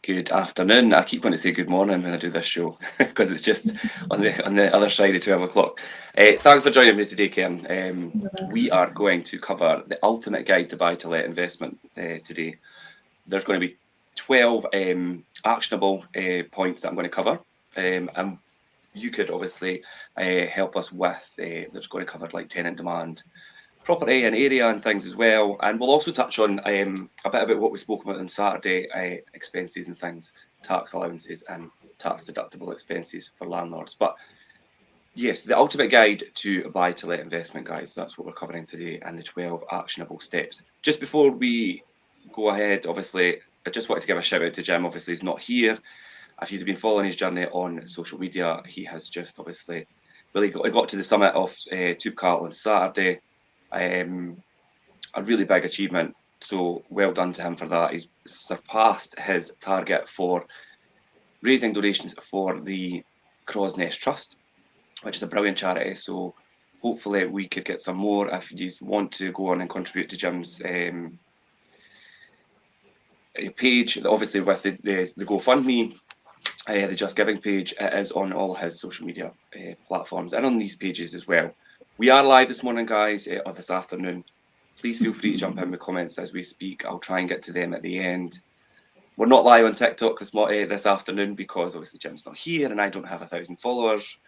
Good afternoon. I keep wanting to say good morning when I do this show because it's just on the other side of 12 o'clock. Thanks for joining me today, Karen. We are going to cover the ultimate guide to buy-to-let investment today. There's going to be 12 actionable points that I'm going to cover, and you could obviously help us with. There's going to cover like tenant demand, property and area and things as well. And we'll also touch on a bit about what we spoke about on Saturday, expenses and things, tax allowances and tax deductible expenses for landlords. But yes, the ultimate guide to buy-to-let investment, guys, that's what we're covering today, and the 12 actionable steps. Just before we go ahead, obviously, I just wanted to give a shout out to Jim. Obviously, he's not here. If he's been following his journey on social media, he has just obviously really got to the summit of Tubcal on Saturday. A really big achievement, so well done to him for that. He's surpassed his target for raising donations for the Crow's Nest Trust, which is a brilliant charity. So hopefully we could get some more. If you want to go on and contribute to Jim's page, obviously with the GoFundMe, the Just Giving page, it is on all his social media platforms and on these pages as well. We are live this morning, guys, or this afternoon. Please feel free to jump in with comments as we speak. I'll try and get to them at the end. We're not live on TikTok this afternoon because obviously Jim's not here and I don't have 1,000 followers.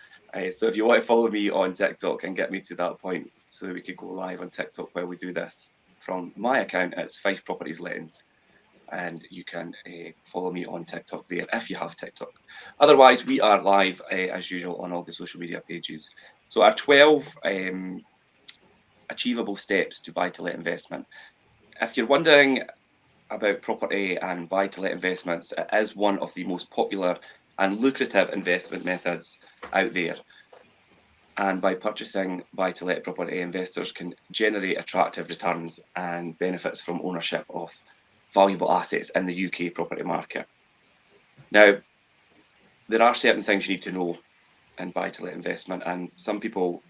So if you want to follow me on TikTok and get me to that point so that we could go live on TikTok while we do this from my account, it's Fife Properties Lettings. And you can follow me on TikTok there if you have TikTok. Otherwise, we are live as usual on all the social media pages. So our 12 achievable steps to buy-to-let investment. If you're wondering about property and buy-to-let investments, it is one of the most popular and lucrative investment methods out there. And by purchasing buy-to-let property, investors can generate attractive returns and benefits from ownership of valuable assets in the UK property market. Now, there are certain things you need to know in buy-to-let investment, and some people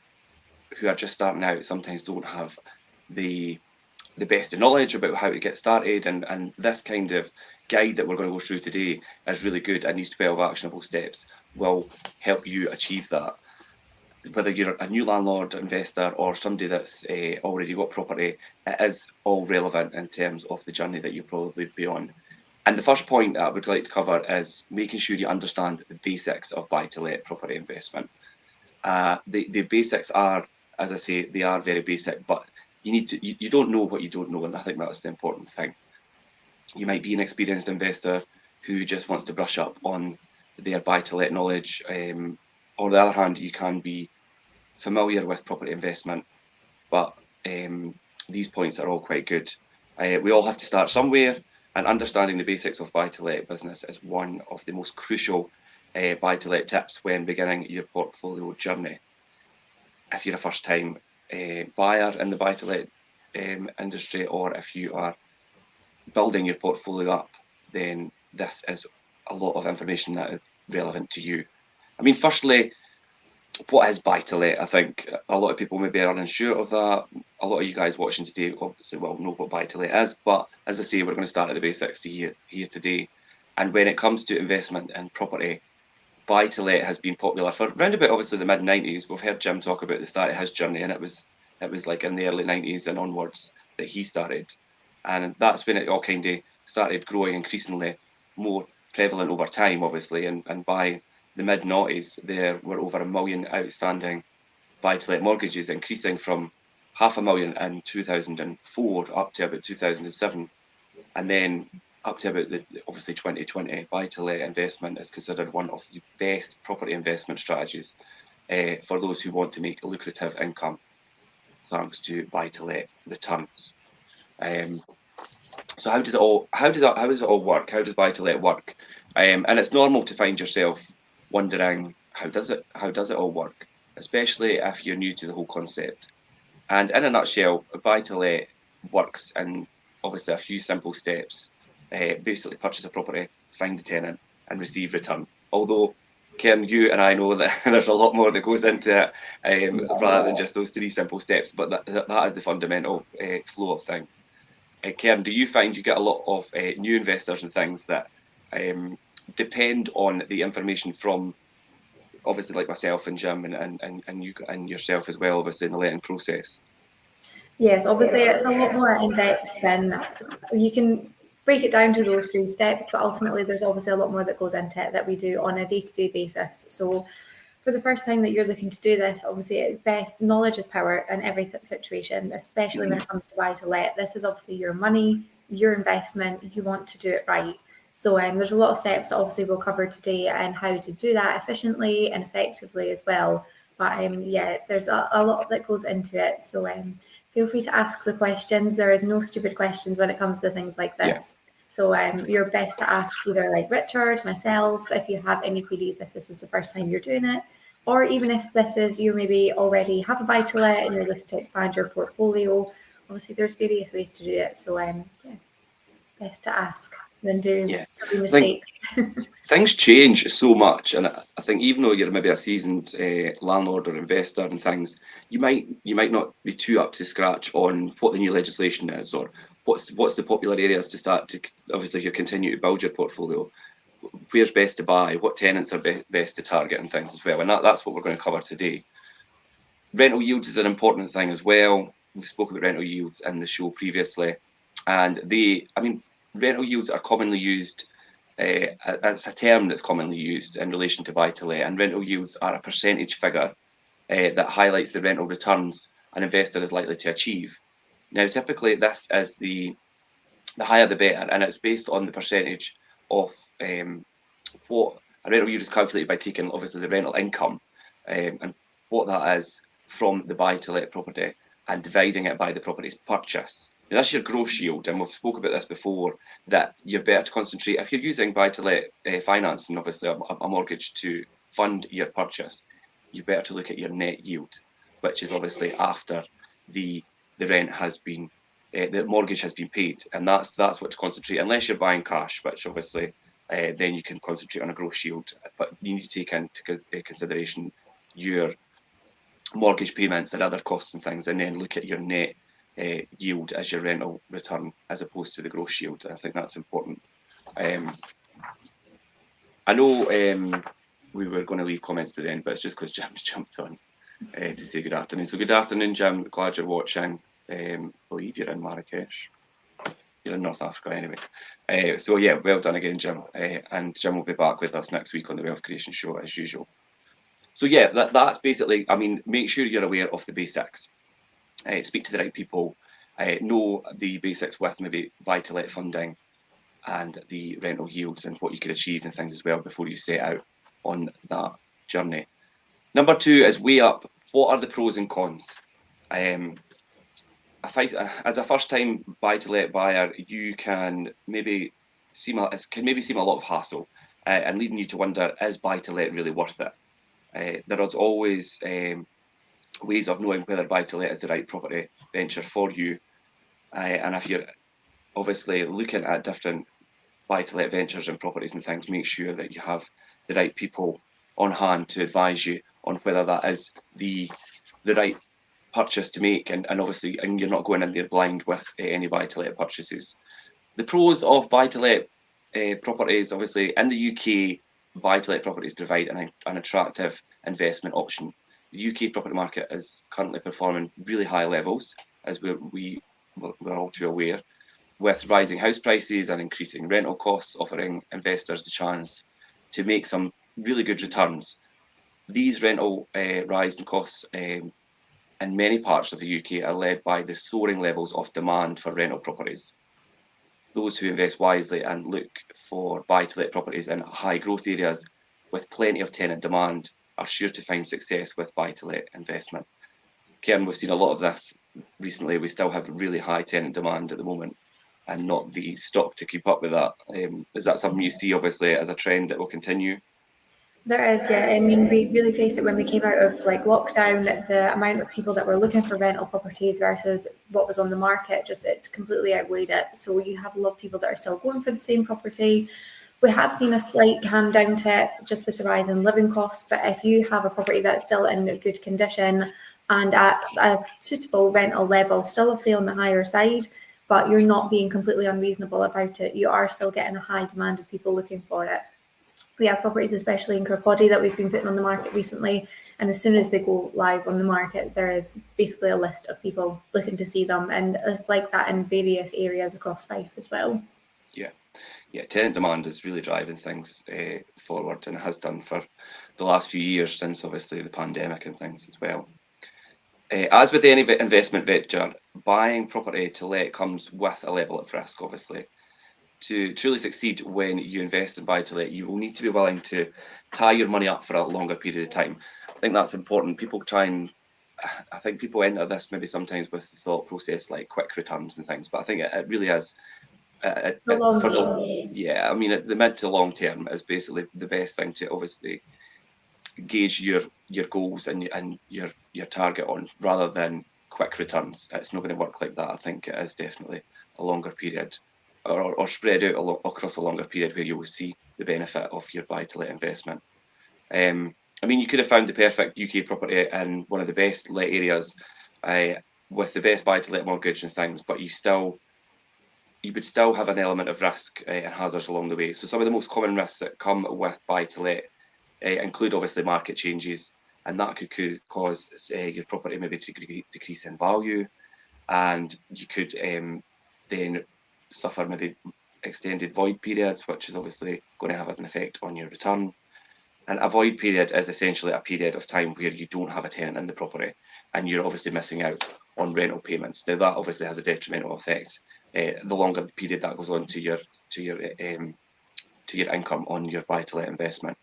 who are just starting out sometimes don't have the best of knowledge about how to get started, and this kind of guide that we're going to go through today is really good, and these 12 actionable steps will help you achieve that. Whether you're a new landlord, investor, or somebody that's already got property, it is all relevant in terms of the journey that you'll probably be on. And the first point I would like to cover is making sure you understand the basics of buy-to-let property investment. The basics are, as I say, they are very basic, but you don't know what you don't know, and I think that's the important thing. You might be an experienced investor who just wants to brush up on their buy-to-let knowledge. On the other hand, you can be familiar with property investment, but these points are all quite good. We all have to start somewhere, and understanding the basics of buy-to-let business is one of the most crucial buy-to-let tips when beginning your portfolio journey. If you're a first-time buyer in the buy-to-let industry, or if you are building your portfolio up, then this is a lot of information that is relevant to you. I mean, firstly, what is buy-to-let? I think a lot of people maybe are unsure of that. A lot of you guys watching today obviously will know what buy-to-let is, but as I say, we're going to start at the basics here today. And when it comes to investment in property, buy-to-let has been popular for around about obviously the mid-90s. We've heard Jim talk about the start of his journey, and it was like in the early 90s and onwards that he started. And that's when it all kind of started growing increasingly more prevalent over time, obviously, and by the mid-noughties, there were over 1 million outstanding buy-to-let mortgages, increasing from 500,000 in 2004 up to about 2007, and then up to about obviously 2020. Buy-to-let investment is considered one of the best property investment strategies for those who want to make lucrative income thanks to buy-to-let returns. So how does it all work? How does buy-to-let work? And it's normal to find yourself wondering how does it all work, especially if you're new to the whole concept. And in a nutshell, buy-to-let works in obviously a few simple steps. Basically, purchase a property, find the tenant, and receive return. Although, Ken, you and I know that there's a lot more that goes into it rather than just those 3 simple steps, but that is the fundamental flow of things. Ken, do you find you get a lot of new investors and things that depend on the information from obviously like myself and Jim and you and yourself as well, obviously in the letting process? Yes, obviously it's a lot more in depth than you can break it down to those 3 steps, but ultimately there's obviously a lot more that goes into it that we do on a day-to-day basis. So for the first time that you're looking to do this, obviously it's best, knowledge is power in every situation, especially when it comes to buy to let. This is obviously your money, your investment, you want to do it right. So there's a lot of steps that obviously we'll cover today and how to do that efficiently and effectively as well. But yeah, there's a lot that goes into it. So feel free to ask the questions. There is no stupid questions when it comes to things like this. Yeah. So you're best to ask either like Richard, myself, if you have any queries, if this is the first time you're doing it, or even if this is you maybe already have a buy to let and you're looking to expand your portfolio. Obviously, there's various ways to do it. So yeah, best to ask than do silly mistakes. Things change so much, and I think even though you're maybe a seasoned landlord or investor and things, you might not be too up to scratch on what the new legislation is, or what's the popular areas to start to, obviously, if you continue to build your portfolio, where's best to buy, what tenants are best to target and things as well. And that's what we're going to cover today. Rental yields is an important thing as well. We've spoken about rental yields in the show previously, and rental yields are commonly used. It's a term that's commonly used in relation to buy-to-let, and rental yields are a percentage figure that highlights the rental returns an investor is likely to achieve. Now, typically, this is the higher the better, and it's based on the percentage of what a rental yield is calculated by taking, obviously, the rental income and what that is from the buy-to-let property and dividing it by the property's purchase. Now, that's your gross yield, and we've spoken about this before, that you're better to concentrate. If you're using buy-to-let finance and obviously a mortgage to fund your purchase, you're better to look at your net yield, which is obviously after the rent has been, the mortgage has been paid, and that's what to concentrate, unless you're buying cash, which obviously then you can concentrate on a gross yield, but you need to take into consideration your mortgage payments and other costs and things, and then look at your net yield as your rental return as opposed to the gross yield. I think that's important. I know we were going to leave comments to the end, but it's just because Jim's jumped on to say good afternoon. So good afternoon, Jim. Glad you're watching. I believe you're in Marrakesh. You're in North Africa anyway. So yeah, well done again, Jim. And Jim will be back with us next week on the Wealth Creation Show as usual. So yeah, that's basically, make sure you're aware of the basics. Speak to the right people, know the basics with maybe buy-to-let funding and the rental yields and what you could achieve and things as well before you set out on that journey. Number 2 is weigh up what are the pros and cons. As a first-time buy-to-let buyer, you can maybe seem a lot of hassle and leading you to wonder, is buy-to-let really worth it? There is always ways of knowing whether buy-to-let is the right property venture for you. And if you're obviously looking at different buy-to-let ventures and properties and things, make sure that you have the right people on hand to advise you on whether that is the right purchase to make, and obviously, and you're not going in there blind with any buy-to-let purchases. The pros of buy-to-let properties, obviously, in the UK, buy-to-let properties provide an attractive investment option. The UK property market is currently performing really high levels, as we're all too aware, with rising house prices and increasing rental costs, offering investors the chance to make some really good returns. These rental rising costs in many parts of the UK are led by the soaring levels of demand for rental properties. Those who invest wisely and look for buy-to-let properties in high growth areas with plenty of tenant demand are sure to find success with buy-to-let investment. Karen, we've seen a lot of this recently. We still have really high tenant demand at the moment and not the stock to keep up with that. Is that something you see, obviously, as a trend that will continue? There is, yeah. We really faced it when we came out of lockdown. The amount of people that were looking for rental properties versus what was on the market, it completely outweighed it. So you have a lot of people that are still going for the same property. We have seen a slight hand down to it just with the rise in living costs, but if you have a property that's still in good condition and at a suitable rental level, still obviously on the higher side, but you're not being completely unreasonable about it. You are still getting a high demand of people looking for it. We have properties, especially in Kirkcaldy, that we've been putting on the market recently. And as soon as they go live on the market, there is basically a list of people looking to see them. And it's like that in various areas across Fife as well. Yeah, tenant demand is really driving things forward, and it has done for the last few years since obviously the pandemic and things as well. As with any investment venture, buying property to let comes with a level of risk, obviously. To truly succeed when you invest in buy to let, you will need to be willing to tie your money up for a longer period of time. I think that's important. I think people enter this maybe sometimes with the thought process like quick returns and things, but I think it really is. I mean, the mid to long term is basically the best thing to obviously gauge your goals and your target on, rather than quick returns. It's not going to work like that. I think it is definitely a longer period, or spread out across a longer period, where you will see the benefit of your buy-to-let investment. I mean, you could have found the perfect UK property in one of the best let areas, with the best buy-to-let mortgage and things, but you would still have an element of risk and hazards along the way. So some of the most common risks that come with buy-to-let include obviously market changes, and that could cause your property maybe to decrease in value, and you could then suffer maybe extended void periods, which is obviously going to have an effect on your return. And a void period is essentially a period of time where you don't have a tenant in the property, and you're obviously missing out on rental payments. Now that obviously has a detrimental effect. The longer the period that goes on to your income on your buy-to-let investment.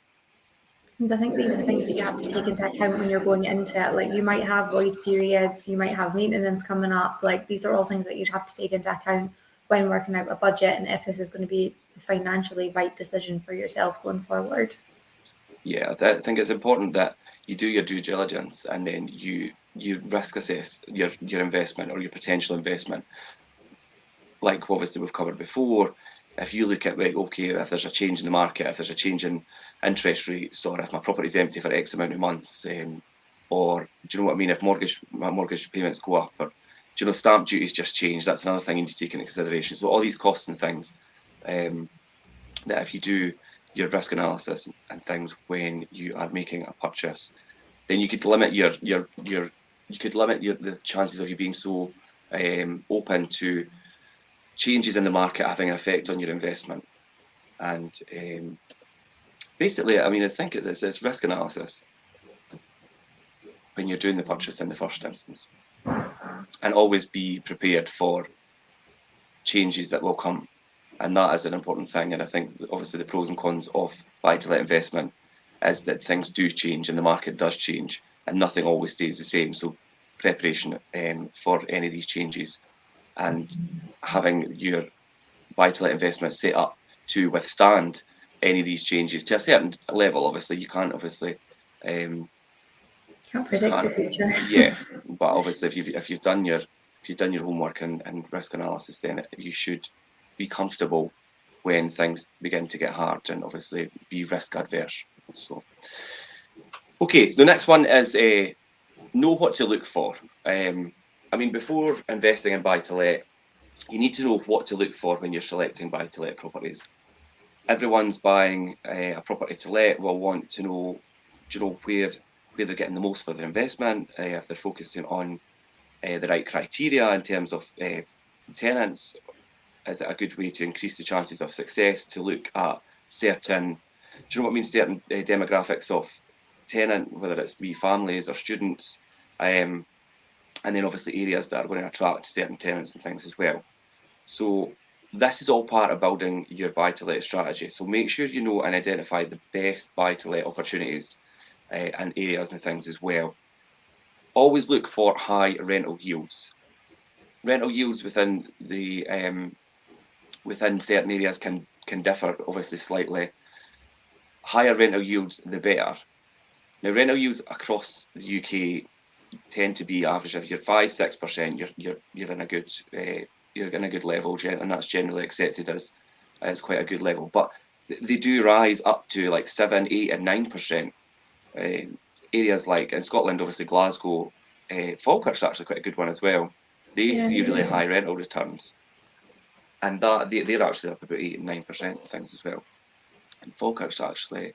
And I think these are things that you have to take into account when you're going into it. Like, you might have void periods, you might have maintenance coming up. Like, these are all things that you'd have to take into account when working out a budget, and if this is going to be the financially right decision for yourself going forward. Yeah, I think it's important that you do your due diligence, and then you risk assess your investment or your potential investment. Like obviously we've covered before, if you look at, right, okay, if there's a change in the market, if there's a change in interest rates, or if my property's empty for X amount of months, or do you know what I mean, if my mortgage payments go up, or do you know, stamp duties just change, that's another thing you need to take into consideration. So all these costs and things, that if you do your risk analysis and things when you are making a purchase, then you could limit the chances of you being so open to changes in the market having an effect on your investment. And basically, I mean, I think it's risk analysis when you're doing the purchase in the first instance, and always be prepared for changes that will come. And that is an important thing. And I think obviously the pros and cons of buy-to-let investment is that things do change and the market does change, and nothing always stays the same. So preparation for any of these changes, and having your buy-to-let investment set up to withstand any of these changes to a certain level. Obviously, you can't can't predict the future. Yeah, but obviously, if you've done your homework and risk analysis, then you should be comfortable when things begin to get hard, and obviously be risk adverse. So, okay, the next one is know what to look for. I mean, before investing in buy-to-let, you need to know what to look for when you're selecting buy-to-let properties. Everyone's buying a property to let will want to know, where they're getting the most for their investment, if they're focusing on the right criteria in terms of tenants. Is it a good way to increase the chances of success to look at certain, certain demographics of tenant, whether it's families or students, and then obviously areas that are going to attract certain tenants and things as well. So this is all part of building your buy-to-let strategy. So make sure you know and identify the best buy-to-let opportunities and areas and things as well. Always look for high rental yields. Rental yields within the within certain areas can differ obviously slightly. Higher rental yields, the better. Now, rental yields across the UK tend to be average. If you're 5-6%, you're in a good level, and that's generally accepted as quite a good level. But they do rise up to like 7, 8, and 9%. Areas like in Scotland, obviously Glasgow, Falkirk's actually quite a good one as well. They see really high rental returns. and that they're actually up about 8 and 9% and things as well. And Falkirk's actually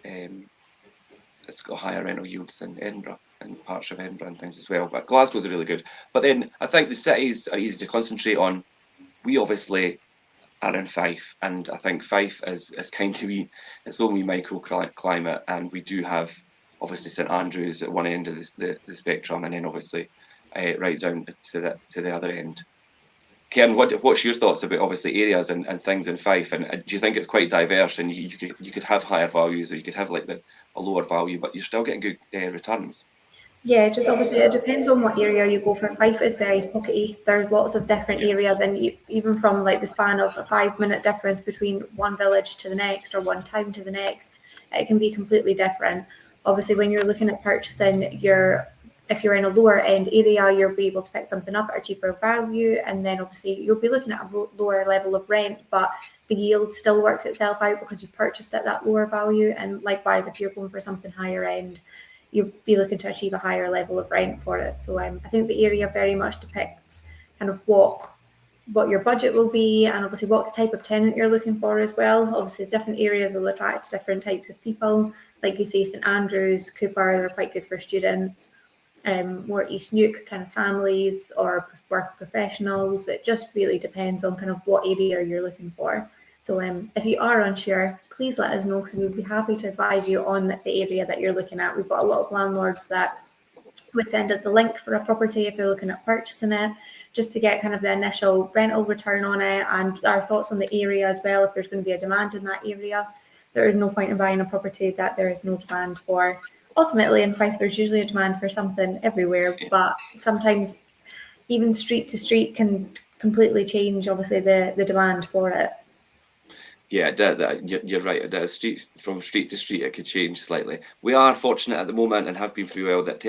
it's got higher rental yields than Edinburgh and parts of Edinburgh and things as well. But Glasgow's really good. But then I think the cities are easy to concentrate on. We obviously are in Fife, and I think Fife is kind of its own wee microclimate, and we do have obviously St Andrews at one end of the spectrum, and then obviously right down to the other end. Karen, what's your thoughts about obviously areas and things in Fife, and do you think it's quite diverse, and you could have higher values, or you could have like a lower value, but you're still getting good returns? Yeah, just obviously it depends on what area you go for. Fife is very pockety. There's lots of different areas, and even from like the span of a 5-minute difference between one village to the next or one town to the next, it can be completely different. Obviously, when you're looking at purchasing, if you're in a lower end area, you'll be able to pick something up at a cheaper value, and then obviously you'll be looking at a lower level of rent, but the yield still works itself out because you've purchased at that lower value. And likewise, if you're going for something higher end, you'll be looking to achieve a higher level of rent for it. So I think the area very much depicts kind of what your budget will be, and obviously what type of tenant you're looking for as well. Obviously different areas will attract different types of people. Like you say, St Andrews, Cooper, they're quite good for students. More East Nuke kind of families or work professionals. It just really depends on kind of what area you're looking for. So if you are unsure, please let us know, because we'd be happy to advise you on the area that you're looking at. We've got a lot of landlords that would send us the link for a property if they're looking at purchasing it, just to get kind of the initial rental return on it and our thoughts on the area as well, if there's going to be a demand in that area. There is no point in buying a property that there is no demand for. Ultimately, in Fife, there's usually a demand for something everywhere, but sometimes even street to street can completely change, obviously, the demand for it. Yeah, you're right. It does. From street to street, it could change slightly. We are fortunate at the moment, and have been for a while, that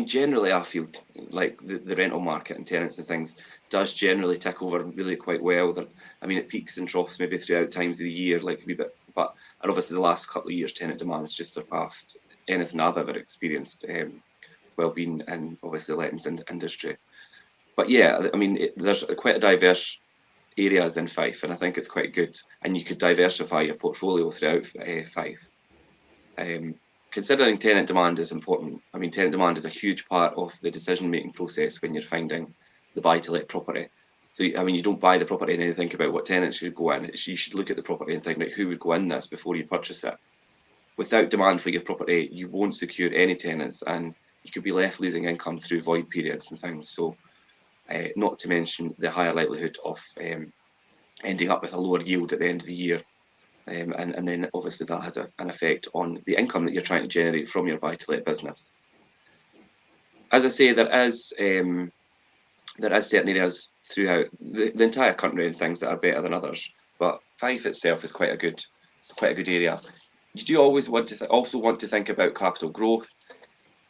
generally I feel like the rental market and tenants and things does generally tick over really quite well. It peaks and troughs maybe throughout times of the year, like a wee bit, and obviously the last couple of years, tenant demand has just surpassed anything I've ever experienced. Well-being and obviously lettings industry. But yeah, there's quite a diverse areas in Fife, and I think it's quite good, and you could diversify your portfolio throughout Fife. Considering tenant demand is important, tenant demand is a huge part of the decision-making process when you're finding the buy-to-let property. So, you don't buy the property and then think about what tenants should go in. You should look at the property and think, right, who would go in this before you purchase it. Without demand for your property, you won't secure any tenants, and you could be left losing income through void periods and things. So, not to mention the higher likelihood of ending up with a lower yield at the end of the year. And then obviously that has an effect on the income that you're trying to generate from your buy-to-let business. As I say, there is certain areas throughout the entire country and things that are better than others, but Fife itself is quite a good area. You do always want to think about capital growth.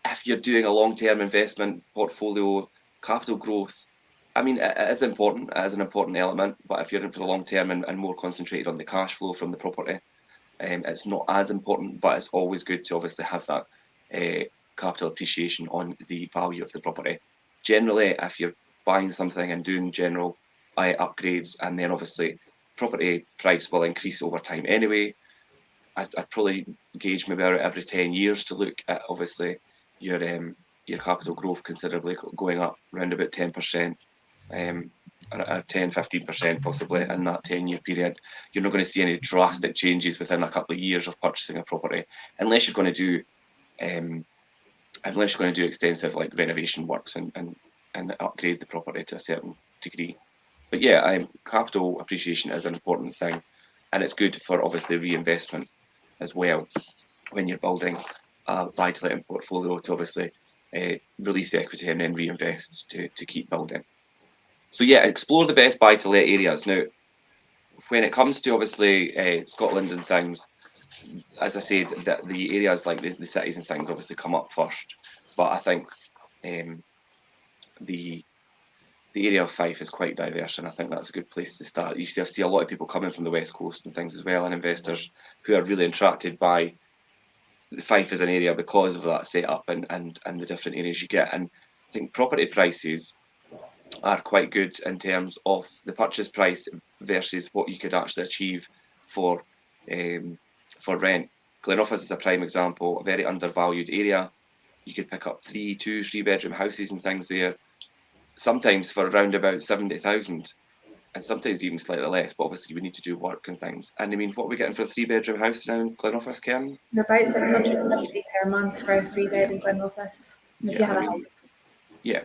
If you're doing a long-term investment portfolio, capital growth, it is important. It is an important element, but if you're in for the long term and more concentrated on the cash flow from the property, it's not as important, but it's always good to obviously have that capital appreciation on the value of the property. Generally, if you're buying something and doing general upgrades, and then obviously property price will increase over time anyway, I'd probably gauge maybe every 10 years to look at obviously your capital growth considerably going up around about 10%. Or 10-15% possibly in that 10-year period. You're not going to see any drastic changes within a couple of years of purchasing a property, unless you're going to do extensive like renovation works and upgrade the property to a certain degree. But yeah, capital appreciation is an important thing, and it's good for obviously reinvestment as well when you're building a buy-to-let portfolio to obviously release equity and then reinvest to keep building. So yeah, explore the best buy-to-let areas. Now, when it comes to obviously Scotland and things, as I said, that the areas like the cities and things obviously come up first. But I think the area of Fife is quite diverse, and I think that's a good place to start. You still see a lot of people coming from the West Coast and things as well, and investors who are really attracted by Fife as an area because of that setup and the different areas you get. And I think property prices are quite good in terms of the purchase price versus what you could actually achieve for rent. Glenoffice is a prime example, a very undervalued area. You could pick up 3-bedroom houses and things there, sometimes for around about 70,000, and sometimes even slightly less. But obviously, we need to do work and things. And I mean, what are we getting for a 3-bedroom house now in Glenoffice, Karen? They're about 650 per month for a 3-bed in Glenoffice. If you Yeah, have I a mean, house. yeah.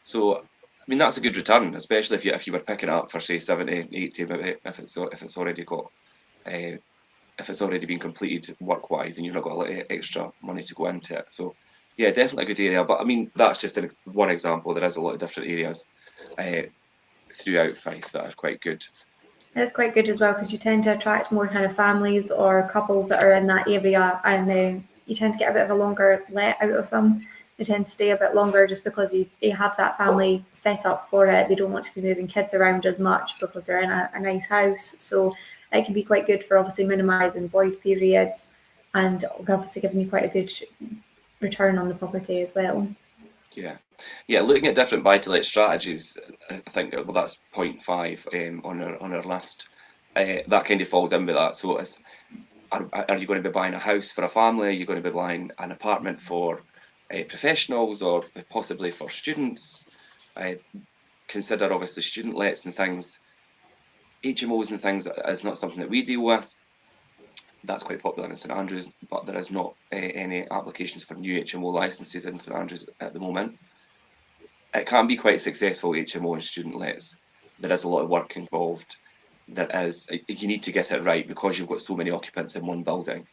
So, I mean, that's a good return, especially if you were picking it up for say 70, 80, maybe if it's already got if it's already been completed work-wise and you've not got a lot of extra money to go into it. So, yeah, definitely a good area. But I mean, that's just one example. There is a lot of different areas throughout Fife that are quite good. It's quite good as well because you tend to attract more kind of families or couples that are in that area, and you tend to get a bit of a longer let out of them. They tend to stay a bit longer just because you have that family set up for it. They don't want to be moving kids around as much because they're in a nice house. So it can be quite good for obviously minimising void periods and obviously giving you quite a good return on the property as well. Yeah. Looking at different buy-to-let strategies, I think that's point 5 on our list. That kind of falls in with that. So, are you going to be buying a house for a family? Are you going to be buying an apartment for professionals or possibly for students? Consider obviously student lets and things. HMOs and things is not something that we deal with. That's quite popular in St Andrews, but there is not any applications for new HMO licences in St Andrews at the moment. It can be quite successful, HMO and student lets. There is a lot of work involved. You need to get it right because you've got so many occupants in one building.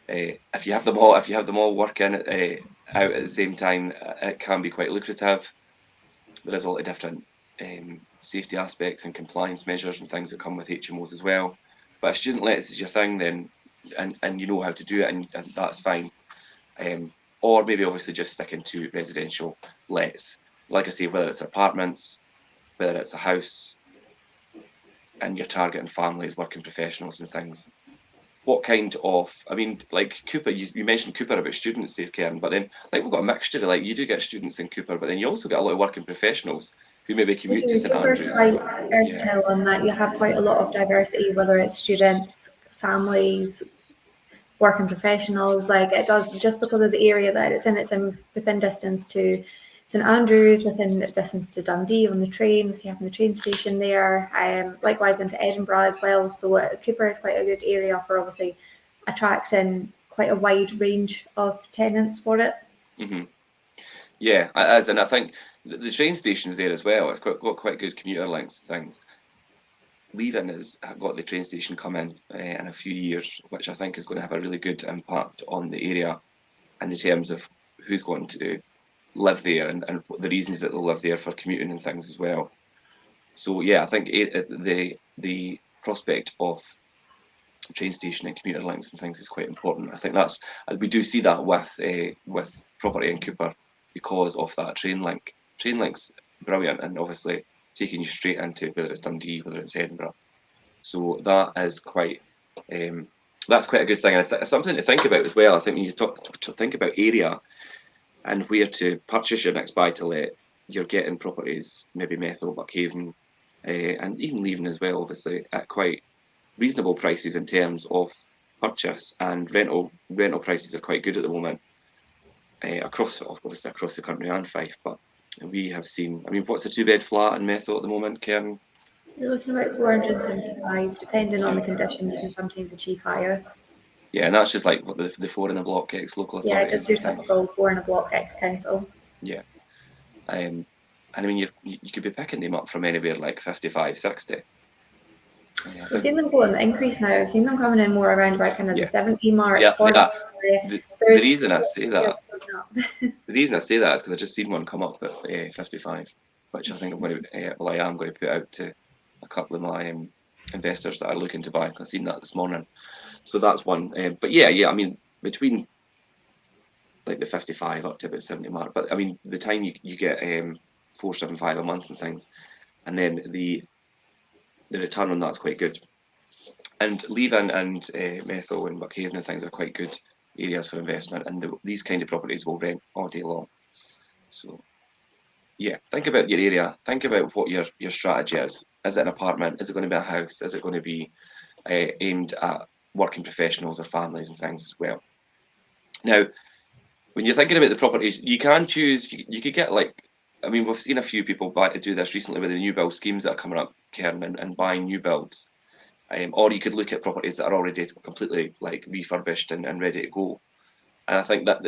If you have them all working out at the same time, it can be quite lucrative. There is a lot of different safety aspects and compliance measures and things that come with HMOs as well. But if student lets is your thing, then and you know how to do it, and that's fine. Or maybe obviously just sticking to residential lets. Like I say, whether it's apartments, whether it's a house, and you're targeting families, working professionals and things. What kind of, I mean, like Cooper, you mentioned Cooper about students there, Karen, but then like we've got a mixture of like you do get students in Cooper, but then you also get a lot of working professionals who maybe We commute to do. St Cooper's Andrews. quite Yeah. versatile on that. You have quite a lot of diversity, whether it's students, families, working professionals. Like it does, just because of the area that it's in within distance to St Andrews, within distance to Dundee on the train, with you having the train station there. Likewise into Edinburgh as well. So Cooper is quite a good area for obviously attracting quite a wide range of tenants for it. Mm-hmm. Yeah, it is, and I think the train station's there as well. It's got quite good commuter links and things. Leaving has got the train station coming in a few years, which I think is going to have a really good impact on the area in terms of who's going to live there and the reasons that they'll live there for commuting and things as well. So yeah, I think the prospect of train station and commuter links and things is quite important. I think we do see that with property in Cooper because of that train link. Train link's brilliant and obviously taking you straight into whether it's Dundee, whether it's Edinburgh. So that is quite that's quite a good thing, and it's something to think about as well. I think when you think about area and where to purchase your next buy to let, you're getting properties, maybe Methil, Buckhaven, and even Leaven as well, obviously, at quite reasonable prices in terms of purchase, and rental prices are quite good at the moment across the country and Fife. But we have seen, I mean, what's a 2-bed flat in Methil at the moment, Karen? You're looking about 475, depending on the condition. You can sometimes achieve higher. Yeah, and that's just like what the 4 in a block ex local Yeah, authorities just your and things. typical 4 in a block ex council. Yeah, and I mean you could be picking them up from anywhere like 55, 60. I've seen them go on the increase now. I've seen them coming in more around about kind of the 70 mark, Yeah, 40. the There's reason I say that the the reason I say that is because I just seen one come up at 55, which I think I'm going to I am going to put out to a couple of my investors that are looking to buy. I've seen that this morning, so that's one. But yeah, I mean between like the 55 up to about 70 mark. But I mean the time you get 475 a month and things, and then the return on that's quite good. And Leaven and Methil and Buckhaven and things are quite good areas for investment, and these kind of properties will rent all day long. So think about your area. Think about what your strategy is. Is it an apartment? Is it going to be a house? Is it going to be aimed at working professionals or families and things as well? Now, when you're thinking about the properties, you can choose. You could get like, I mean, we've seen a few people do this recently with the new build schemes that are coming up, Karen, and buying new builds. Or you could look at properties that are already completely like refurbished and ready to go. And I think that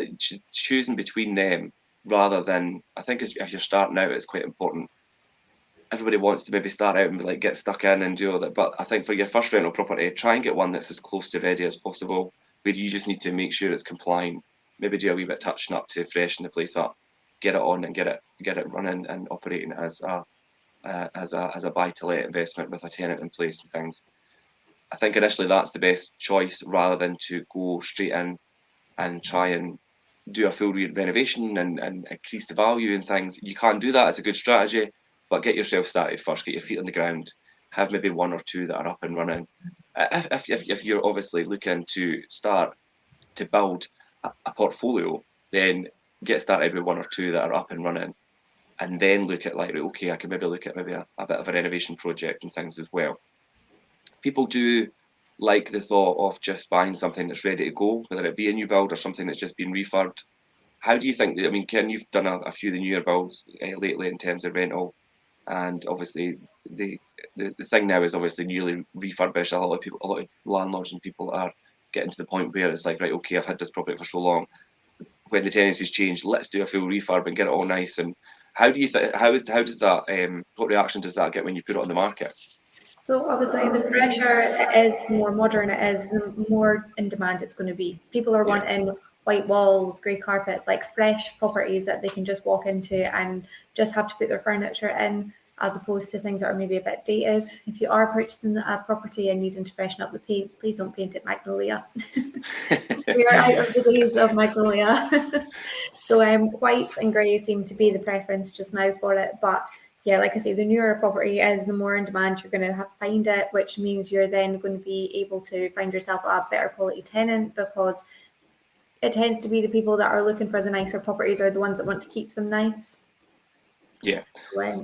choosing between them rather than, I think if you're starting out, it's quite important. Everybody wants to maybe start out and like get stuck in and do all that, but I think for your first rental property, try and get one that's as close to ready as possible, where you just need to make sure it's compliant. Maybe do a wee bit touching up to freshen the place up, get it on and get it running and operating as a buy to let investment with a tenant in place and things. I think initially that's the best choice rather than to go straight in and try and do a full renovation and increase the value and things. You can do that as a good strategy, but get yourself started first, get your feet on the ground, have maybe one or two that are up and running. If you're obviously looking to start to build a portfolio, then get started with one or two that are up and running, and then look at like, okay, I can maybe look at maybe a bit of a renovation project and things as well. People do like the thought of just buying something that's ready to go, whether it be a new build or something that's just been refurbed. How do you think? I mean, Ken, you've done a few of the newer builds lately in terms of rental, and obviously the thing now is obviously newly refurbished. A lot of landlords and people are getting to the point where it's like, right, okay, I've had this property for so long. When the tenancy's changed, let's do a full refurb and get it all nice. And how do you think? How does that? What reaction does that get when you put it on the market? So obviously, the fresher it is, the more modern it is, the more in demand it's going to be. People are Yeah. wanting white walls, grey carpets, like fresh properties that they can just walk into and just have to put their furniture in, as opposed to things that are maybe a bit dated. If you are purchasing a property and needing to freshen up the paint, please don't paint it magnolia. We are out of the days of magnolia. So whites and greys seem to be the preference just now for it, but yeah, like I say, the newer a property is, the more in demand you're going to find it, which means you're then going to be able to find yourself a better quality tenant, because it tends to be the people that are looking for the nicer properties are the ones that want to keep them nice. Yeah.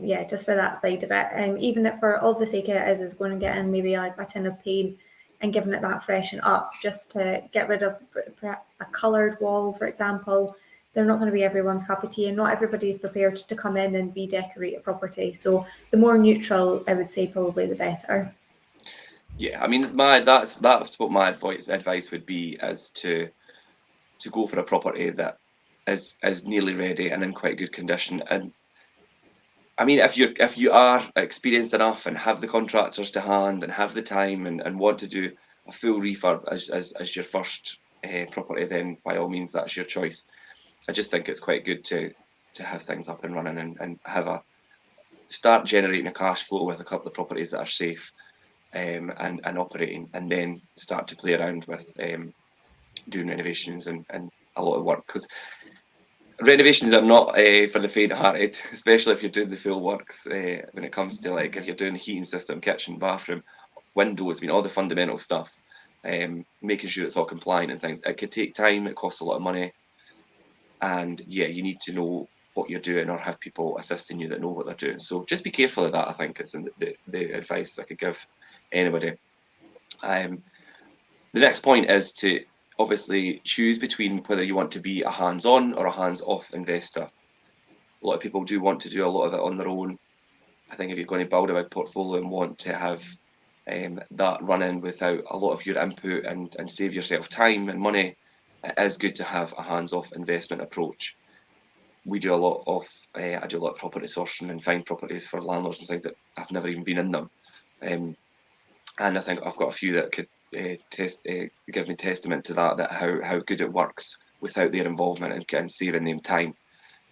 Yeah, just for that side of it. Even if for all the sake it is going to get in maybe like a tin of paint and giving it that freshen up, just to get rid of a coloured wall, for example. They're not going to be everyone's cup of tea, and not everybody is prepared to come in and redecorate a property. So the more neutral, I would say, probably the better. Yeah, I mean, that's what my advice would be, is to go for a property that is nearly ready and in quite good condition. And I mean, if you are experienced enough and have the contractors to hand and have the time and want to do a full refurb as your first property, then by all means that's your choice. I just think it's quite good to have things up and running and have a start generating a cash flow with a couple of properties that are safe and operating, and then start to play around with doing renovations and a lot of work, because renovations are not for the faint-hearted, especially if you're doing the full works. When it comes to like if you're doing heating system, kitchen, bathroom, windows, I mean all the fundamental stuff, making sure it's all compliant and things. It could take time. It costs a lot of money, and yeah, you need to know what you're doing or have people assisting you that know what they're doing. So just be careful of that. I think it's the advice I could give anybody. The next point is to obviously choose between whether you want to be a hands-on or a hands-off investor. A lot of people do want to do a lot of it on their own. I think if you're going to build a big portfolio and want to have that running without a lot of your input and save yourself time and money, it is good to have a hands-off investment approach. We do a lot of, I do a lot of property sourcing and find properties for landlords and things that I've never even been in them. And I think I've got a few that could give me testament to that how good it works without their involvement and saving them time.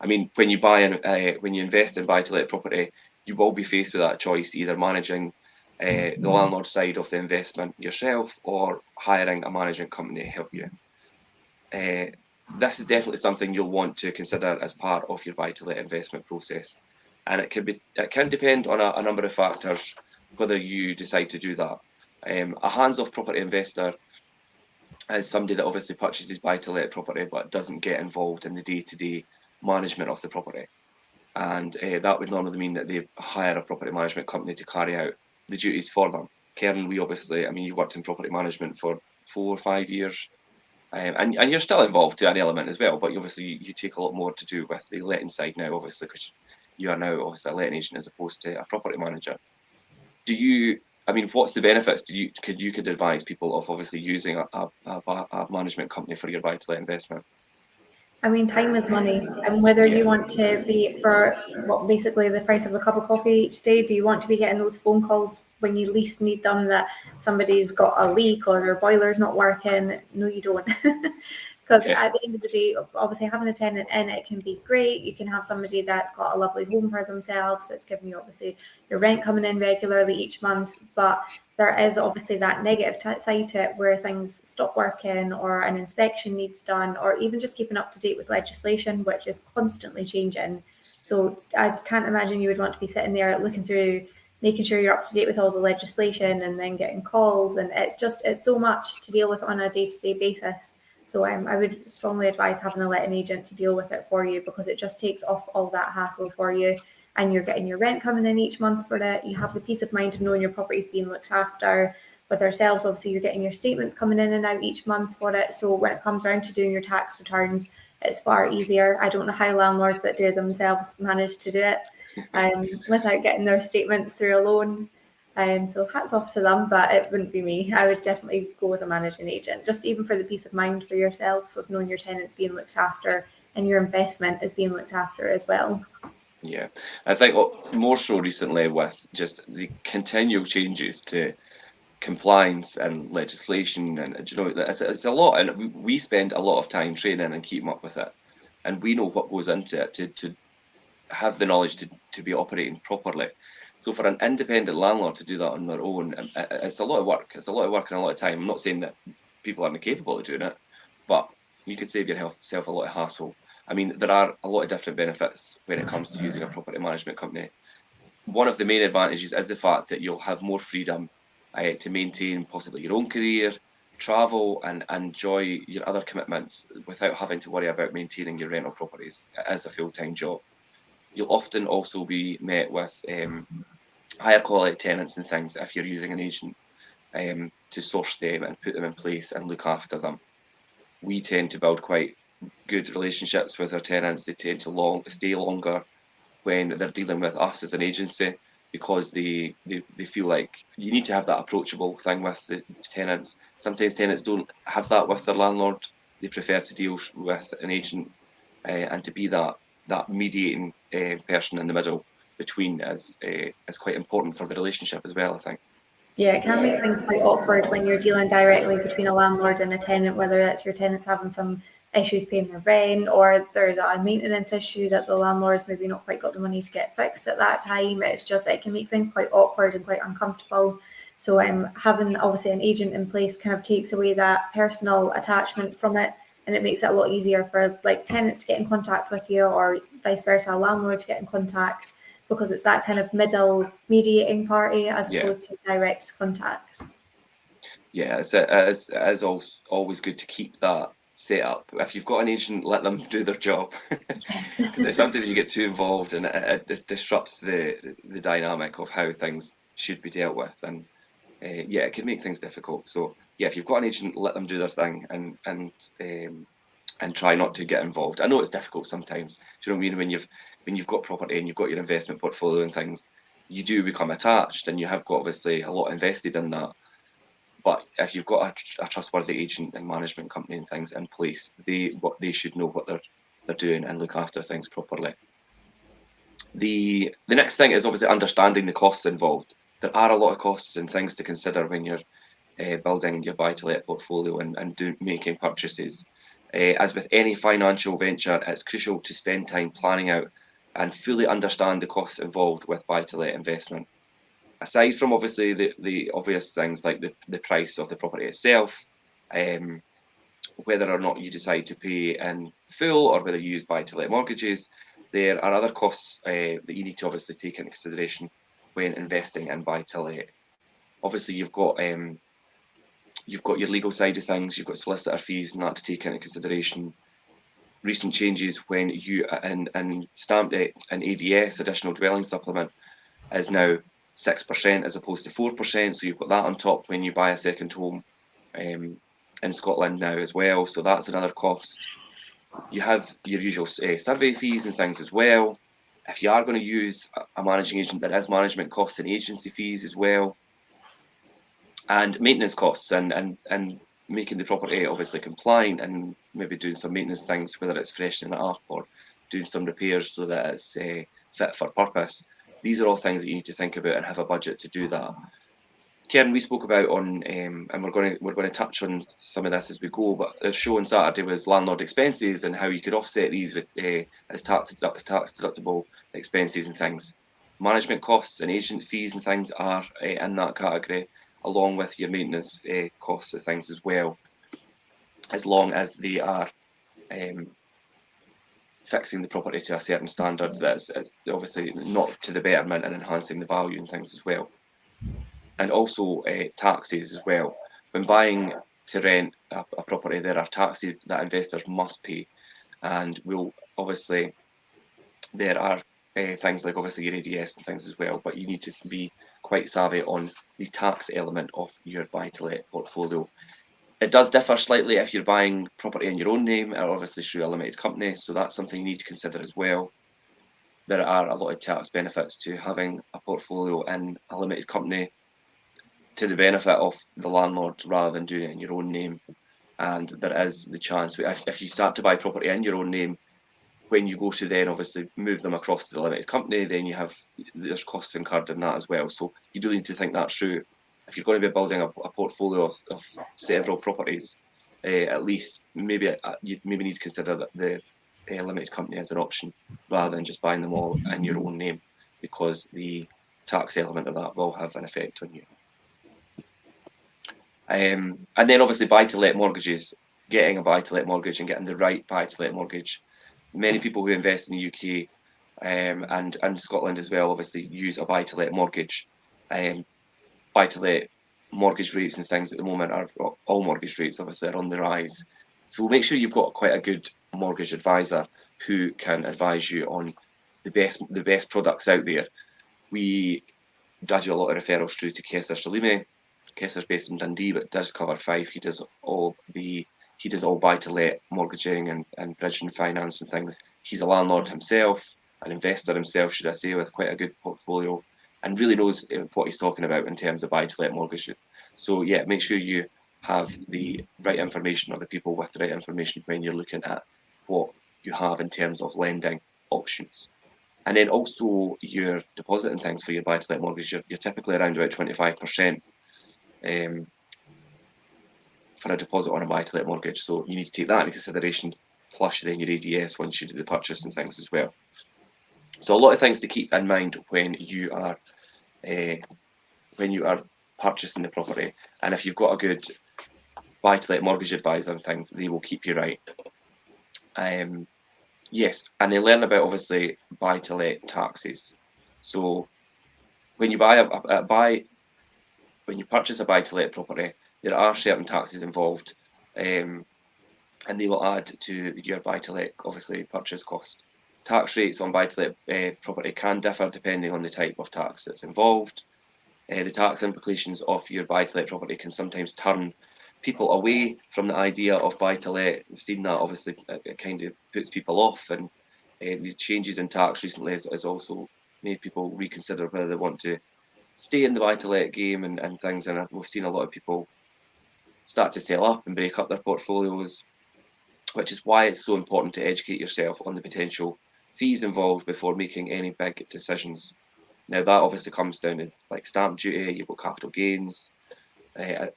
I mean, when you when you invest in buy-to-let property, you will be faced with that choice, either managing the landlord side of the investment yourself or hiring a management company to help you. This is definitely something you'll want to consider as part of your buy-to-let investment process, and it can depend on a number of factors whether you decide to do that. A hands-off property investor is somebody that obviously purchases buy-to-let property but doesn't get involved in the day-to-day management of the property. and that would normally mean that they hire a property management company to carry out the duties for them. Karen, we obviously, I mean, you've worked in property management for 4 or 5 years, and you're still involved to an element as well, but you take a lot more to do with the letting side now, obviously, because you are now obviously a letting agent as opposed to a property manager. I mean, what's the benefits could advise people of obviously using a management company for your buy-to-let investment? I mean, time is money, and whether you want to be for basically the price of a cup of coffee each day, do you want to be getting those phone calls when you least need them that somebody's got a leak or their boiler's not working? No, you don't. Because at the end of the day, obviously having a tenant in it can be great. You can have somebody that's got a lovely home for themselves, that's giving you obviously your rent coming in regularly each month, but there is obviously that negative side to it where things stop working or an inspection needs done, or even just keeping up to date with legislation, which is constantly changing. So I can't imagine you would want to be sitting there looking through, making sure you're up to date with all the legislation and then getting calls. And it's so much to deal with on a day-to-day basis. So I would strongly advise having a letting agent to deal with it for you, because it just takes off all that hassle for you. And you're getting your rent coming in each month for it. You have the peace of mind of knowing your property is being looked after. With ourselves, obviously, you're getting your statements coming in and out each month for it. So when it comes around to doing your tax returns, it's far easier. I don't know how landlords that do it themselves manage to do it without getting their statements through a loan. So hats off to them, but it wouldn't be me. I would definitely go with a managing agent, just even for the peace of mind for yourself of knowing your tenants being looked after and your investment is being looked after as well. Yeah, I think more so recently with just the continual changes to compliance and legislation, and it's a lot, and we spend a lot of time training and keeping up with it, and we know what goes into it to have the knowledge to be operating properly. So for an independent landlord to do that on their own, it's a lot of work. It's a lot of work and a lot of time. I'm not saying that people aren't capable of doing it, but you could save yourself a lot of hassle. I mean, there are a lot of different benefits when it comes to using a property management company. One of the main advantages is the fact that you'll have more freedom to maintain possibly your own career, travel, and enjoy your other commitments without having to worry about maintaining your rental properties as a full-time job. You'll often also be met with higher quality tenants and things if you're using an agent to source them and put them in place and look after them. We tend to build quite good relationships with our tenants. They tend to stay longer when they're dealing with us as an agency, because they feel like you need to have that approachable thing with the tenants. Sometimes tenants don't have that with their landlord. They prefer to deal with an agent and to be that mediating person in the middle between is quite important for the relationship as well, I think. Yeah, it can make things quite awkward when you're dealing directly between a landlord and a tenant, whether that's your tenants having some issues paying their rent, or there's a maintenance issue that the landlord's maybe not quite got the money to get fixed at that time. It can make things quite awkward and quite uncomfortable. So having obviously an agent in place kind of takes away that personal attachment from it, and it makes it a lot easier for like tenants to get in contact with you, or vice versa, a landlord to get in contact, because it's that kind of middle mediating party as opposed to direct contact. Yeah, it's always good to keep that set up. If you've got an agent, let them do their job. Yes. Because sometimes you get too involved and it disrupts the dynamic of how things should be dealt with, and it can make things difficult. So yeah, if you've got an agent, let them do their thing and try not to get involved. I know it's difficult sometimes. Do you know what I mean? When you've got property and you've got your investment portfolio and things, you do become attached, and you have got obviously a lot invested in that. But if you've got a trustworthy agent and management company and things in place, they should know what they're doing and look after things properly. The next thing is obviously understanding the costs involved. There are a lot of costs and things to consider when you're building your buy-to-let portfolio and making purchases. As with any financial venture, it's crucial to spend time planning out and fully understand the costs involved with buy-to-let investment. Aside from obviously the obvious things like the price of the property itself, whether or not you decide to pay in full or whether you use buy-to-let mortgages, there are other costs that you need to obviously take into consideration when investing in buy-to-let. Obviously, you've got your legal side of things, you've got solicitor fees and that to take into consideration. recent changes when you and stamp an ADS, additional dwelling supplement, is now 6% as opposed to 4%. So you've got that on top when you buy a second home in Scotland now as well. So that's another cost. You have your usual survey fees and things as well. If you are going to use a managing agent, there is management costs and agency fees as well, and maintenance costs and making the property obviously compliant, and maybe doing some maintenance things, whether it's freshening it up or doing some repairs so that it's fit for purpose. These are all things that you need to think about and have a budget to do that. Karen, we spoke about on, and we're going to touch on some of this as we go. But the show on Saturday was landlord expenses and how you could offset these with as tax deductible expenses and things. Management costs and agent fees and things are in that category, along with your maintenance costs and things as well, as long as they are fixing the property to a certain standard that's obviously not to the betterment and enhancing the value and things as well. And also taxes as well. When buying to rent a property, there are taxes that investors must pay, and there are things like obviously your ADS and things as well, but you need to be quite savvy on the tax element of your buy-to-let portfolio. It does differ slightly if you're buying property in your own name, or obviously through a limited company, so that's something you need to consider as well. There are a lot of tax benefits to having a portfolio in a limited company, to the benefit of the landlord rather than doing it in your own name. And there is the chance, if you start to buy property in your own name, when you go to then obviously move them across to the limited company, then there's costs incurred in that as well. So you do need to think that through. If you're going to be building a portfolio of several properties, at least maybe you maybe need to consider that the limited company as an option rather than just buying them all in your own name, because the tax element of that will have an effect on you. And then obviously buy-to-let mortgages, getting a buy-to-let mortgage and getting the right buy-to-let mortgage. Many people who invest in the UK and Scotland as well obviously use a buy-to-let mortgage. Buy-to-let mortgage rates and things at the moment all mortgage rates obviously are on the rise. So make sure you've got quite a good mortgage advisor who can advise you on the best products out there. We do a lot of referrals through to Kessler Salimi. Kessler's based in Dundee, but does cover Fife. He does all buy-to-let mortgaging and bridging finance and things. He's a landlord himself, an investor himself, should I say, with quite a good portfolio, and really knows what he's talking about in terms of buy-to-let mortgages. So yeah, make sure you have the right information, or the people with the right information, when you're looking at what you have in terms of lending options. And then also your deposit and things for your buy-to-let mortgage, you're typically around about 25%. For a deposit on a buy-to-let mortgage, so you need to take that into consideration, plus then your ADS once you do the purchase and things as well. So a lot of things to keep in mind when you are purchasing the property, and if you've got a good buy-to-let mortgage advisor and things, they will keep you right. Yes, and they learn about obviously buy-to-let taxes. So when you when you purchase a buy-to-let property, there are certain taxes involved, and they will add to your buy-to-let obviously purchase cost. Tax rates on buy-to-let property can differ depending on the type of tax that's involved. The tax implications of your buy-to-let property can sometimes turn people away from the idea of buy-to-let. We've seen that obviously it kind of puts people off, and the changes in tax recently has also made people reconsider whether they want to stay in the buy-to-let game and things. And we've seen a lot of people start to sell up and break up their portfolios, which is why it's so important to educate yourself on the potential fees involved before making any big decisions. Now that obviously comes down to like stamp duty, you've got capital gains,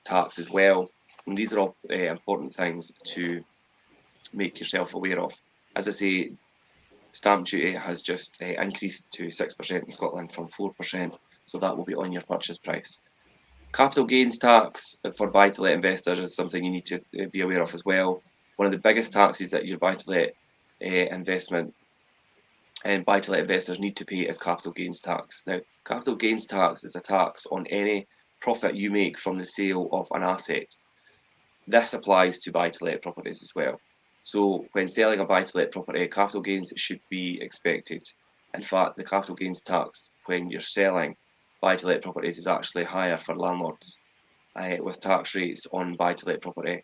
tax as well, and these are all important things to make yourself aware of. As I say, stamp duty has just increased to 6% in Scotland from 4%, so that will be on your purchase price. Capital gains tax for buy-to-let investors is something you need to be aware of as well. One of the biggest taxes that your buy-to-let investment and buy-to-let investors need to pay is capital gains tax. Now, capital gains tax is a tax on any profit you make from the sale of an asset. This applies to buy-to-let properties as well. So when selling a buy-to-let property, capital gains should be expected. In fact, the capital gains tax when you're selling buy-to-let properties is actually higher for landlords, with tax rates on buy-to-let property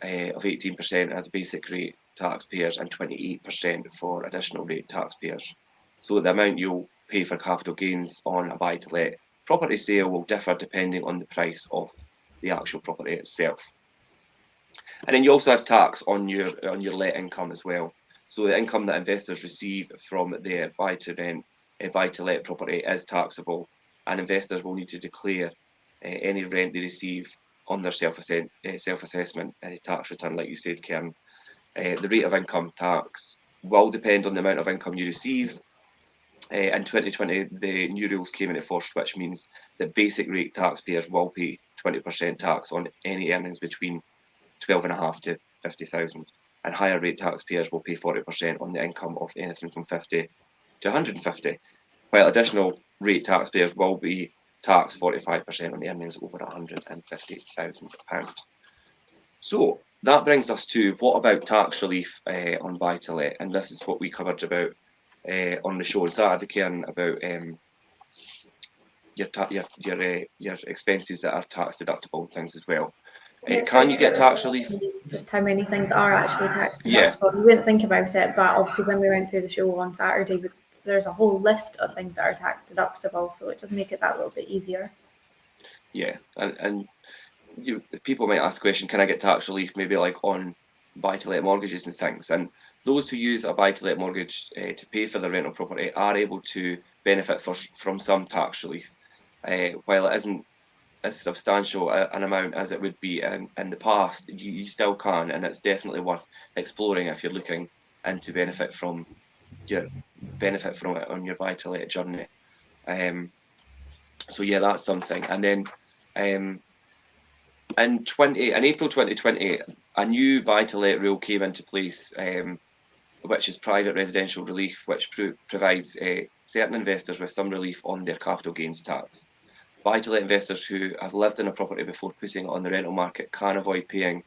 of 18% as basic rate taxpayers and 28% for additional rate taxpayers. So the amount you'll pay for capital gains on a buy-to-let property sale will differ depending on the price of the actual property itself. And then you also have tax on your let income as well. So the income that investors receive from their buy-to-let property is taxable, and investors will need to declare any rent they receive on their self-assessment tax return, like you said, Karen. The rate of income tax will depend on the amount of income you receive. In 2020, the new rules came into force, which means that basic rate taxpayers will pay 20% tax on any earnings between 12.5 to 50,000, and higher rate taxpayers will pay 40% on the income of anything from 50 to 150, while additional rate taxpayers will be taxed 45% on the earnings over £150,000. So that brings us to what about tax relief on buy-to-let, and this is what we covered about on the show on Saturday, Karen, about your expenses that are tax deductible and things as well. Can you get tax relief? Just how many things are actually tax deductible. You wouldn't think about it, but obviously when we went through the show on Saturday, there's a whole list of things that are tax deductible, so it does make it that little bit easier. Yeah, and people might ask the question, can I get tax relief maybe like on buy-to-let mortgages and things? And those who use a buy-to-let mortgage to pay for their rental property are able to benefit from some tax relief, while it isn't as substantial an amount as it would be in the past. You still can, and it's definitely worth exploring if you're looking into benefit from it on your buy-to-let journey. So yeah, that's something. And then in April 2020, a new buy-to-let rule came into place, which is private residential relief, which provides certain investors with some relief on their capital gains tax. Buy-to-let investors who have lived in a property before putting it on the rental market can avoid paying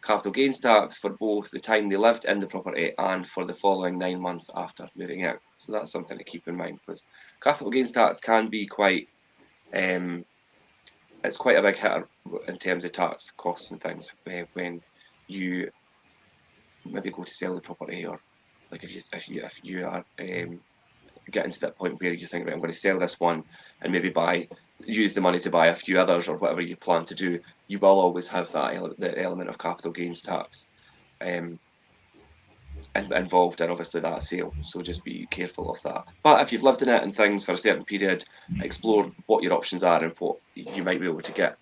capital gains tax for both the time they lived in the property and for the following 9 months after moving out. So that's something to keep in mind, because capital gains tax can be quite it's quite a big hitter in terms of tax costs and things when you maybe go to sell the property, or like if you are getting to that point where you think, right, I'm going to sell this one and maybe use the money to buy a few others, or whatever you plan to do, you will always have that the element of capital gains tax involved in obviously that sale. So just be careful of that. But if you've lived in it and things for a certain period, explore what your options are and what you might be able to get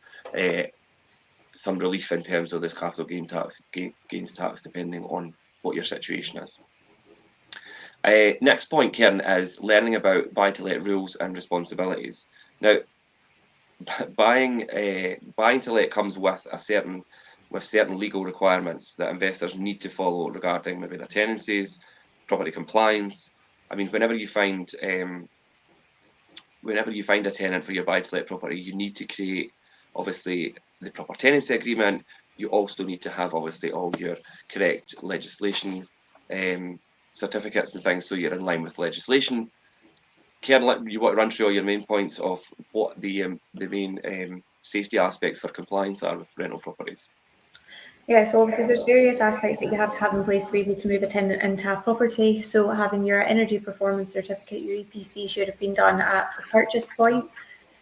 some relief in terms of this capital gains tax, depending on what your situation is. Next point, Karen, is learning about buy-to-let rules and responsibilities. Now, buying to let comes with certain legal requirements that investors need to follow regarding maybe their tenancies, property compliance. I mean, whenever you find a tenant for your buy-to-let property, you need to create obviously the proper tenancy agreement. You also need to have obviously all your correct legislation certificates and things, so you're in line with legislation. Karen, you want to run through all your main points of what the main safety aspects for compliance are with rental properties? Yeah, so obviously there's various aspects that you have to have in place to be able to move a tenant into a property. So having your energy performance certificate, your EPC, should have been done at the purchase point.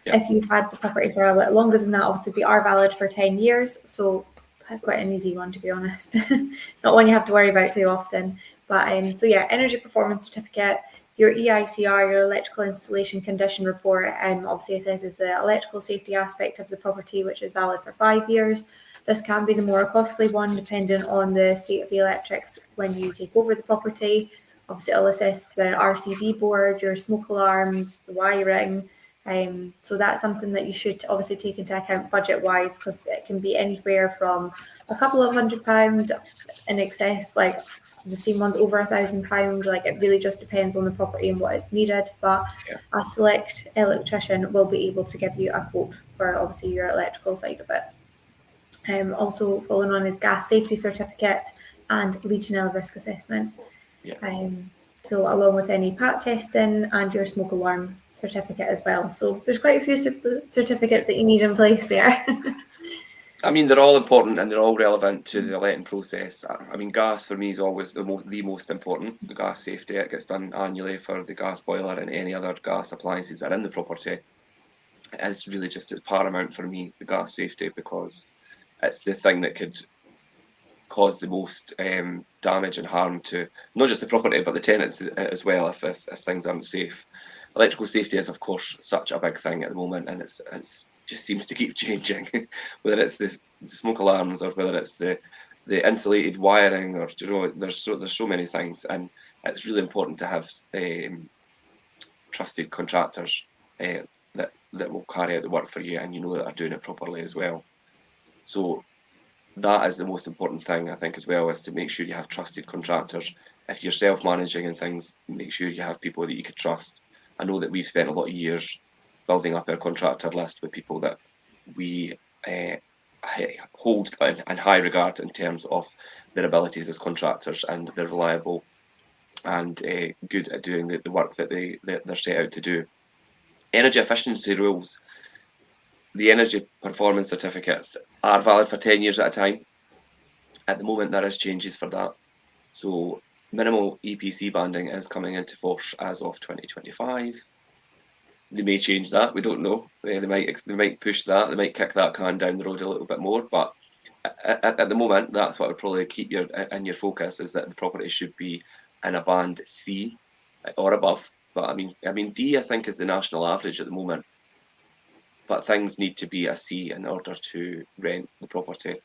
Yeah. If you've had the property for a little longer than that, obviously they are valid for 10 years. So that's quite an easy one, to be honest. It's not one you have to worry about too often. But so yeah, energy performance certificate, your EICR, your electrical installation condition report, obviously assesses the electrical safety aspect of the property, which is valid for 5 years. This can be the more costly one, depending on the state of the electrics when you take over the property. Obviously, it'll assess the RCD board, your smoke alarms, the wiring. So that's something that you should obviously take into account budget-wise, because it can be anywhere from a couple of £100 in excess, like we've seen ones over £1,000. Like, it really just depends on the property and what is needed. But a select electrician will be able to give you a quote for obviously your electrical side of it. Also following on is gas safety certificate. and Legionella risk assessment. Yeah. So along with any part testing and your smoke alarm certificate as well. So there's quite a few certificates that you need in place there. I mean, they're all important and they're all relevant to the letting process. I mean, gas for me is always the most important. The gas safety, it gets done annually for the gas boiler and any other gas appliances that are in the property. It is really just as paramount for me, the gas safety, because it's the thing that could cause the most damage and harm to not just the property but the tenants as well if things aren't safe. Electrical safety is of course such a big thing at the moment, and it's just seems to keep changing. Whether it's the smoke alarms or whether it's the insulated wiring, or there's so many things, and it's really important to have trusted contractors that will carry out the work for you, and you know that are doing it properly as well. So that is the most important thing, I think, as well, is to make sure you have trusted contractors. If you're self-managing and things, make sure you have people that you could trust. I know that we've spent a lot of years building up our contractor list with people that we hold in high regard in terms of their abilities as contractors, and they're reliable and good at doing the work that they're set out to do. Energy efficiency rules. The energy performance certificates are valid for 10 years at a time. At the moment, there is changes for that. So minimal EPC banding is coming into force as of 2025. They may change that. We don't know. They might push that. They might kick that can down the road a little bit more. But at the moment, that's what would probably keep your focus, is that the property should be in a band C or above. But I mean D, I think, is the national average at the moment. But things need to be a C in order to rent the property.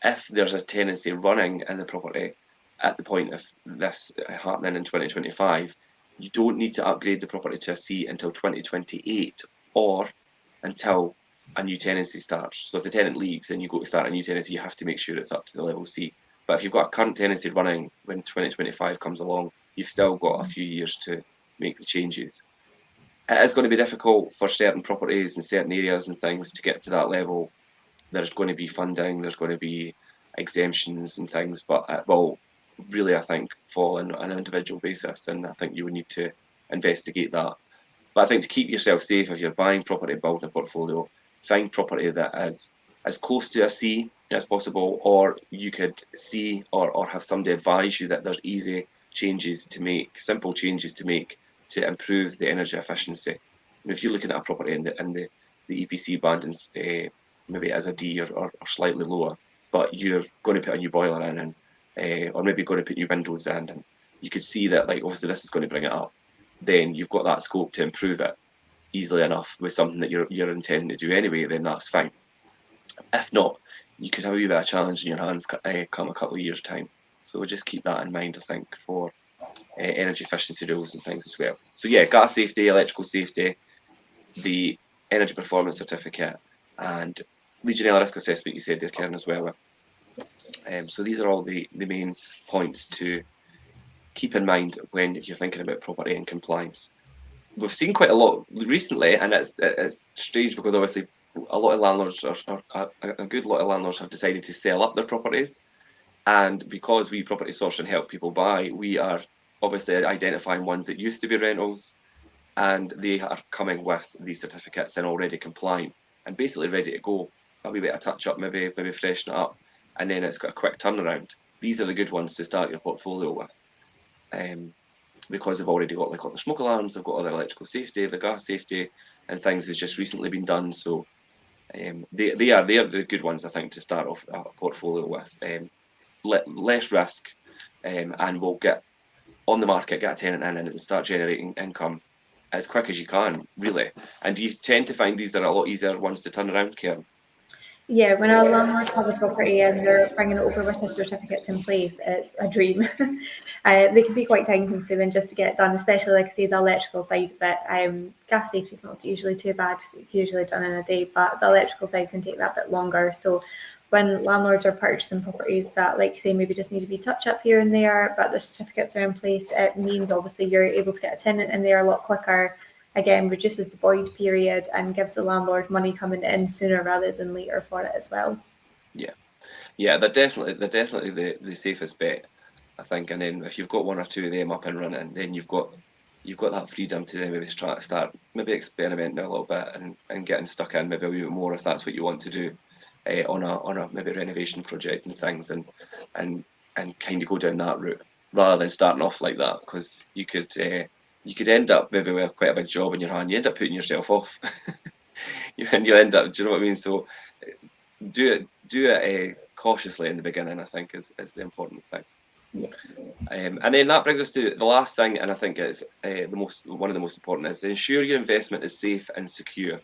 If there's a tenancy running in the property at the point of this happening in 2025, you don't need to upgrade the property to a C until 2028 or until a new tenancy starts. So if the tenant leaves and you go to start a new tenancy, you have to make sure it's up to the level C. But if you've got a current tenancy running when 2025 comes along, you've still got a few years to make the changes. It is going to be difficult for certain properties and certain areas and things to get to that level. There's going to be funding, there's going to be exemptions and things, but it will really, I think, fall on an individual basis, and I think you would need to investigate that. But I think to keep yourself safe, if you're buying property, building a portfolio, find property that is as close to a C as possible, or you could see or have somebody advise you that there's easy changes to make, simple changes to make to improve the energy efficiency. And if you're looking at a property in the EPC bandings, maybe as a D or slightly lower, but you're going to put a new boiler in, and or maybe going to put new windows in, and you could see that, like, obviously this is going to bring it up, then you've got that scope to improve it easily enough with something that you're intending to do anyway, then that's fine. If not, you could have a wee bit of challenge in your hands come a couple of years' time. So we'll just keep that in mind, I think, for energy efficiency rules and things as well. So yeah, gas safety, electrical safety, the energy performance certificate, and Legionella risk assessment, you said there, Karen, as well. So these are all the main points to keep in mind when you're thinking about property and compliance. We've seen quite a lot recently, and it's strange because obviously a lot of landlords, a good lot of landlords have decided to sell up their properties. And because we property source and help people buy, we are obviously identifying ones that used to be rentals, and they are coming with these certificates and already compliant and basically ready to go. A wee bit of touch up, maybe freshen it up, and then it's got a quick turnaround. These are the good ones to start your portfolio with, because they've already got like all the smoke alarms, they've got all their electrical safety, the gas safety, and things has just recently been done. So they are the good ones, I think, to start off a portfolio with. Less risk, and we'll get on the market, get a tenant in, and start generating income as quick as you can, really. And do you tend to find these are a lot easier ones to turn around, Karen? Yeah, when a landlord has a property and they're bringing it over with their certificates in place, it's a dream. They can be quite time consuming just to get it done, especially, like I say, the electrical side of it. Gas safety is not usually too bad, it's usually done in a day, but the electrical side can take that bit longer. So when landlords are purchasing properties that, like you say, maybe just need to be touch up here and there, but the certificates are in place, it means obviously you're able to get a tenant in there a lot quicker. Again, reduces the void period and gives the landlord money coming in sooner rather than later for it as well. Yeah, Yeah, they're definitely the safest bet, I think. And then if you've got one or two of them up and running, then you've got that freedom to then maybe start maybe experimenting a little bit and getting stuck in maybe a wee bit more if that's what you want to do on a maybe renovation project and things, and kind of go down that route rather than starting off like that, because you could end up maybe with quite a big job in your hand. You end up putting yourself off. And you end up, do you know what I mean? So do it cautiously in the beginning, I think, is the important thing. Yeah. And then that brings us to the last thing, and I think it's one of the most important, is to ensure your investment is safe and secure.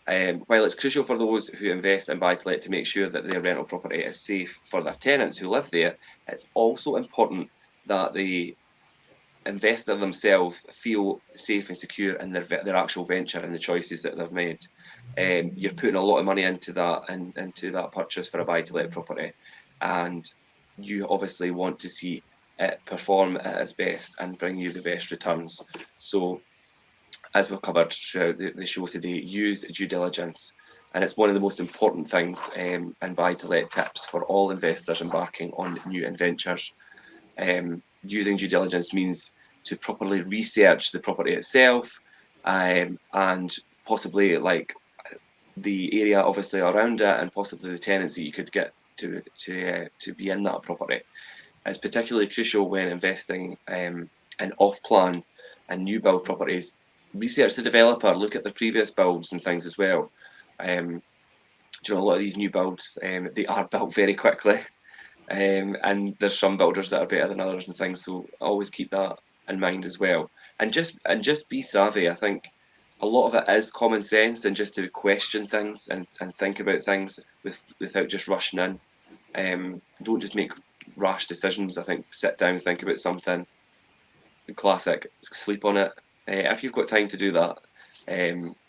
While it's crucial for those who invest in buy-to-let to make sure that their rental property is safe for their tenants who live there, it's also important that the investor themselves feel safe and secure in their actual venture and the choices that they've made. You're putting a lot of money into that purchase for a buy-to-let property, and you obviously want to see it perform at its best and bring you the best returns. So, as we've covered throughout the show today, use due diligence. And it's one of the most important things in buy-to-let tips for all investors embarking on new ventures. Using due diligence means to properly research the property itself, and possibly like the area obviously around it, and possibly the tenants that you could get to be in that property. It's particularly crucial when investing in off-plan and new build properties. Research the developer, look at the previous builds and things as well. You know, a lot of these new builds, they are built very quickly, and there's some builders that are better than others and things. So always keep that in mind as well, and just be savvy. I think a lot of it is common sense, and just to question things and think about things without just rushing in. Don't just make rash decisions. I think sit down, think about something. Classic, sleep on it. If you've got time to do that,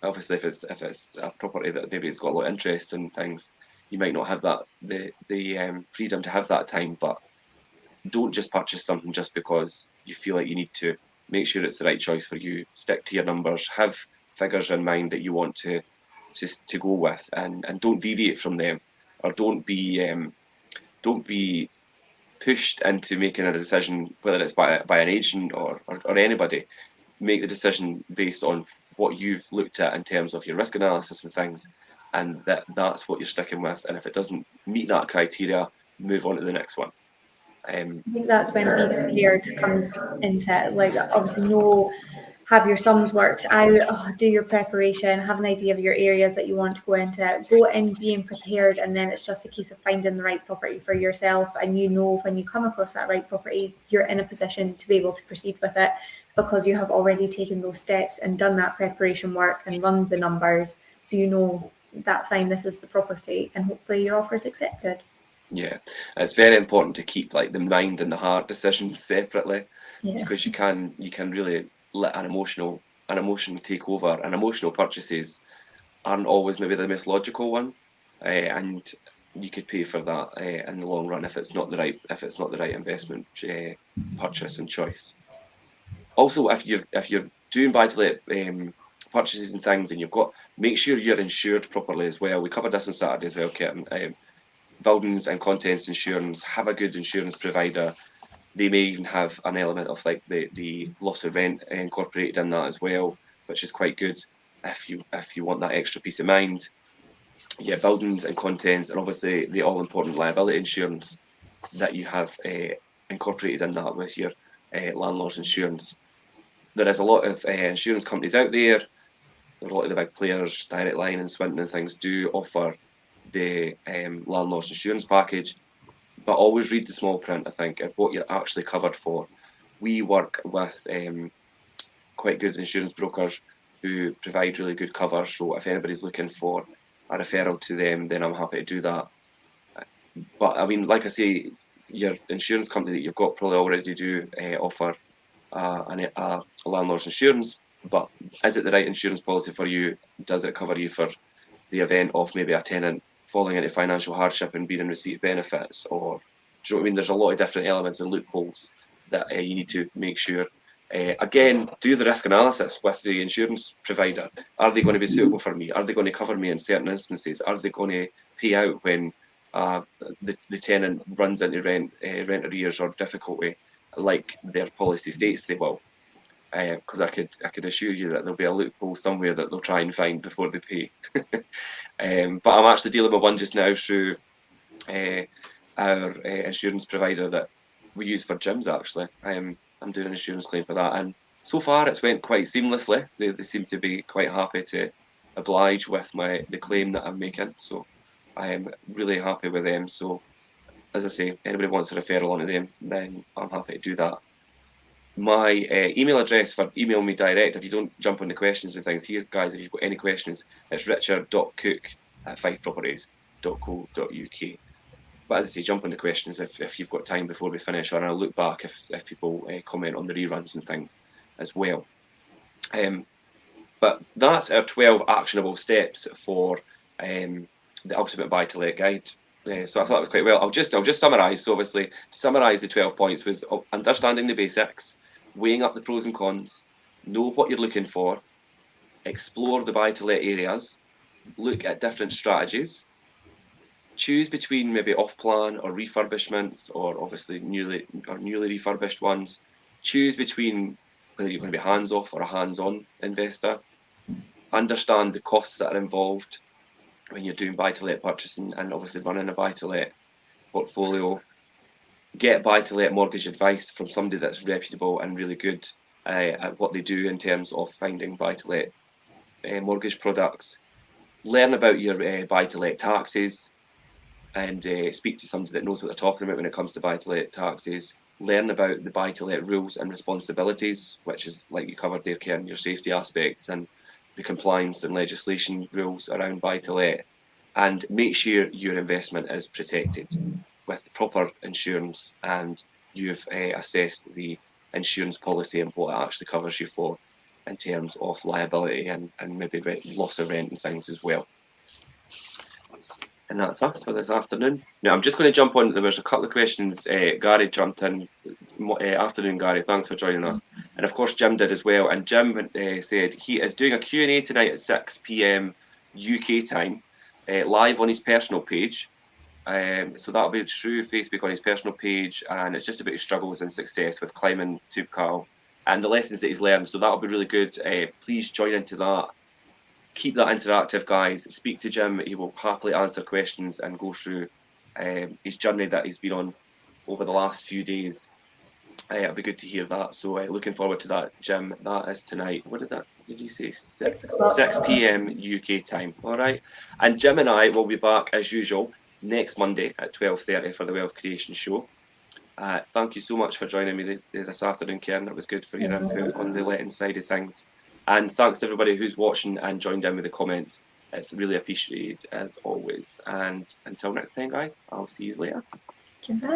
obviously if it's a property that maybe it's got a lot of interest and things, you might not have the freedom to have that time. But don't just purchase something just because you feel like you need to. Make sure it's the right choice for you. Stick to your numbers. Have figures in mind that you want to go with, and don't deviate from them, or don't be pushed into making a decision, whether it's by an agent or anybody. Make the decision based on what you've looked at in terms of your risk analysis and things, and that's what you're sticking with. And if it doesn't meet that criteria, move on to the next one. I think that's when being prepared comes into it. Like, obviously, have your sums worked out, do your preparation, have an idea of your areas that you want to go into, go in being prepared, and then it's just a case of finding the right property for yourself. And you know, when you come across that right property, you're in a position to be able to proceed with it because you have already taken those steps and done that preparation work and run the numbers. So you know, that's fine, this is the property, and hopefully your offer is accepted. Yeah, it's very important to keep like the mind and the heart decisions separately, because you can really let an emotion take over, and emotional purchases aren't always maybe the most logical one, and you could pay for that in the long run if it's not the right investment purchase and choice. Also, if you're doing buy-to-let purchases and things, and make sure you're insured properly as well. We covered this on Saturday as well, Curtin. Buildings and contents insurance, have a good insurance provider. They may even have an element of like the loss of rent incorporated in that as well, which is quite good if you want that extra peace of mind. Yeah, buildings and contents, and obviously the all important liability insurance that you have incorporated in that with your landlord's insurance. There is a lot of insurance companies out there. A lot of the big players, Direct Line and Swinton and things, do offer the landlord's insurance package, but always read the small print, I think, of what you're actually covered for. We work with quite good insurance brokers who provide really good cover, so if anybody's looking for a referral to them, then I'm happy to do that. But I mean, like I say, your insurance company that you've got probably already do offer a landlord's insurance, but is it the right insurance policy for you? Does it cover you for the event of maybe a tenant falling into financial hardship and being in receipt of benefits? Or, do you know what I mean? There's a lot of different elements and loopholes that you need to make sure. Again, do the risk analysis with the insurance provider. Are they going to be suitable for me? Are they going to cover me in certain instances? Are they going to pay out when the tenant runs into rent arrears or difficulty, like their policy states they will. Because I could assure you that there'll be a loophole somewhere that they'll try and find before they pay. But I'm actually dealing with one just now through our insurance provider that we use for gyms. Actually, I'm doing an insurance claim for that, and so far it's went quite seamlessly. They seem to be quite happy to oblige with the claim that I'm making. So I am really happy with them. So as I say, anybody wants a referral onto them, then I'm happy to do that. My email address for email me direct, if you don't jump on the questions and things here, guys, if you've got any questions, it's richard.cook@fifeproperties.co.uk. But as I say, jump on the questions if you've got time before we finish, or I'll look back if people comment on the reruns and things as well. But that's our 12 actionable steps for the ultimate buy-to-let guide. So I thought it was quite well. I'll just summarise. So obviously, to summarise the 12 points was understanding the basics, weighing up the pros and cons, know what you're looking for, explore the buy-to-let areas, look at different strategies, choose between maybe off-plan or refurbishments, or obviously newly refurbished ones. Choose between whether you're going to be hands-off or a hands-on investor. Understand the costs that are involved when you're doing buy-to-let purchasing and obviously running a buy-to-let portfolio. Get buy-to-let mortgage advice from somebody that's reputable and really good at what they do in terms of finding buy-to-let mortgage products. Learn about your buy-to-let taxes and speak to somebody that knows what they're talking about when it comes to buy-to-let taxes. Learn about the buy-to-let rules and responsibilities, which is, like you covered there, Karen, your safety aspects and the compliance and legislation rules around buy-to-let, and make sure your investment is protected with proper insurance and you've assessed the insurance policy and what it actually covers you for in terms of liability and maybe loss of rent and things as well. And that's us for this afternoon. Now, I'm just going to jump on. There was a couple of questions. Gary jumped in. Afternoon, Gary. Thanks for joining us. And of course, Jim did as well. And Jim said he is doing a Q&A tonight at 6 p.m. UK time, live on his personal page. So that'll be through Facebook on his personal page. And it's just about his struggles and success with climbing Tubcal and the lessons that he's learned. So that'll be really good. Please join into that. Keep that interactive, guys. Speak to Jim. He will happily answer questions and go through his journey that he's been on over the last few days. It'll be good to hear that. So looking forward to that, Jim. That is tonight. What did you say? 6 p.m. UK time. All right. And Jim and I will be back as usual next Monday at 12:30 for the Wealth Creation Show. Thank you so much for joining me this afternoon, Karen. That was good for your input on the letting side of things. And thanks to everybody who's watching and joined in with the comments. It's really appreciated as always. And until next time, guys, I'll see you later. Goodbye.